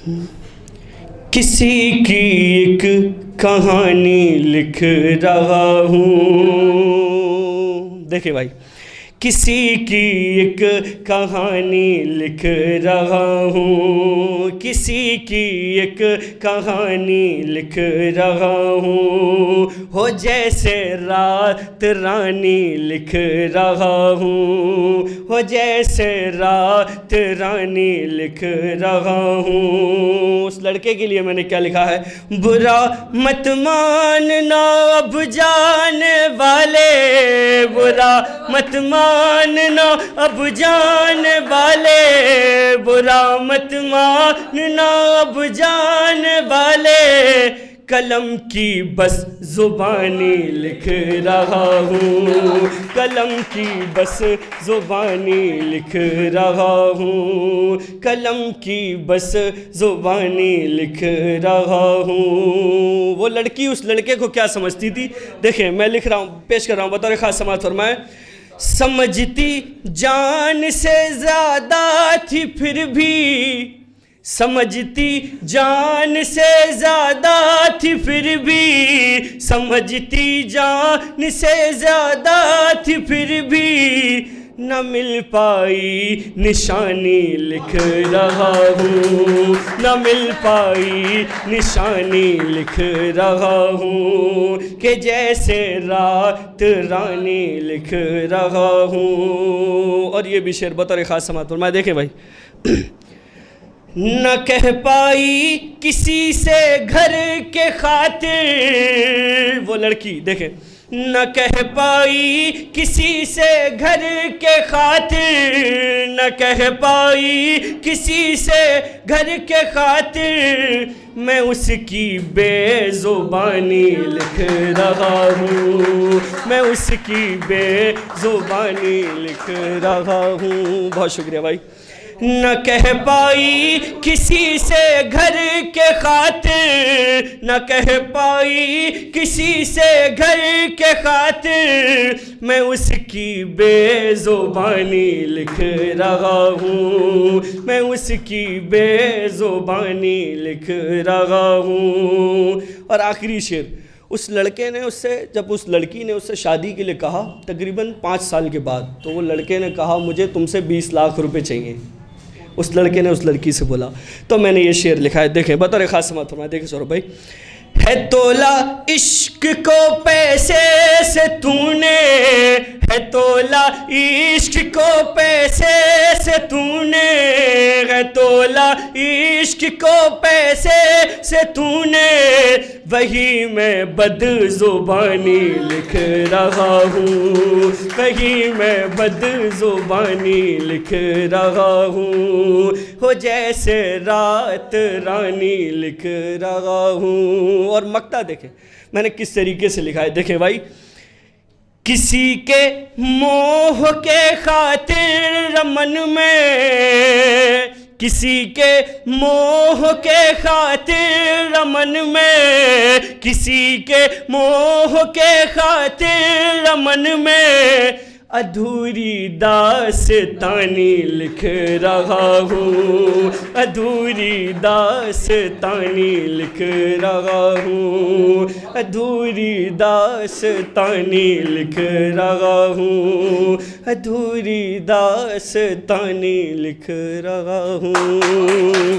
کسی کی ایک کہانی لکھ رہا ہوں. دیکھیں بھائی، کسی کی ایک کہانی لکھ رہا ہوں، کسی کی ایک کہانی لکھ رہا ہوں، ہو جیسے رات رانی لکھ رہا ہوں، ہو جیسے رات رانی لکھ رہا ہوں. اس لڑکے کے لیے میں نے کیا لکھا ہے؟ برا مت ماننا اب جانے والے، برا مت ماننا اب جانے والے، برا مت ماننا اب جانے والے، قلم کی بس زبانی لکھ رہا ہوں، قلم کی بس زبانی لکھ رہا ہوں، قلم کی بس زبانی لکھ رہا ہوں. وہ لڑکی اس لڑکے کو کیا سمجھتی تھی؟ دیکھیں میں لکھ رہا ہوں، پیش کر رہا ہوں، بطور خاص سماعت فرمائیں. سمجھتی جان سے زیادہ تھی پھر بھی، سمجھتی جان سے زیادہ تھی پھر بھی، سمجھتی جان سے زیادہ تھی پھر بھی، نہ مل پائی نشانی لکھ رہا ہوں، نہ مل پائی نشانی لکھ رہا ہوں، کہ جیسے رات رانی لکھ رہا ہوں. اور یہ بھی شعر بطور خاص سماعت فرمائے. دیکھیں بھائی، نہ کہہ پائی کسی سے گھر کے خاطر، وہ لڑکی دیکھیں، نہ کہہ پائی کسی سے گھر کے خاطر، نہ کہہ پائی کسی سے گھر کے خاطر، میں اس کی بے زبانی لکھ رہا ہوں، میں اس کی بے زبانی لکھ رہا ہوں. بہت شکریہ بھائی. نہ کہہ پائی کسی سے گھر کے خاطر، نہ کہہ پائی کسی سے گھر کے خاطر، میں اس کی بے زبانی لکھ رہا ہوں، میں اس کی بے زبانی لکھ رہا ہوں. اور آخری شعر، اس لڑکے نے اس سے، جب اس لڑکی نے اس سے شادی کے لیے کہا تقریباً 5 سال کے بعد، تو وہ لڑکے نے کہا مجھے تم سے 20 لاکھ روپے چاہیے. اس لڑکے نے اس لڑکی سے بولا. تو میں نے یہ شعر لکھا ہے. دیکھیں بطور خاص سماعت فرمائیں. دیکھیں سورب بھائی، ہے تولا عشق کو پیسے سے تو نے، ہے تولا عشق کو پیسے سے تو نے، ہے تولا عشق کو پیسے سے تو نے، وہی میں بد زبانی لکھ رہا ہوں، وہی میں بد زبانی لکھ رہا ہوں، ہو جیسے رات رانی لکھ رہا ہوں. اور مقطع دیکھیں میں نے کس طریقے سے لکھا ہے. دیکھیں بھائی، کسی کے موہ کے خاطر رمن میں، کسی کے موہ کے خاطر رمن میں، کسی کے موہ کے خاطر رمن میں، ادھوری داستانی لکھ رہا ہوں، ادھوری داستانی لکھ رہا ہوں، ادھوری داستانی لکھ رہا ہوں، ادھوری داستانی لکھ رہا ہوں.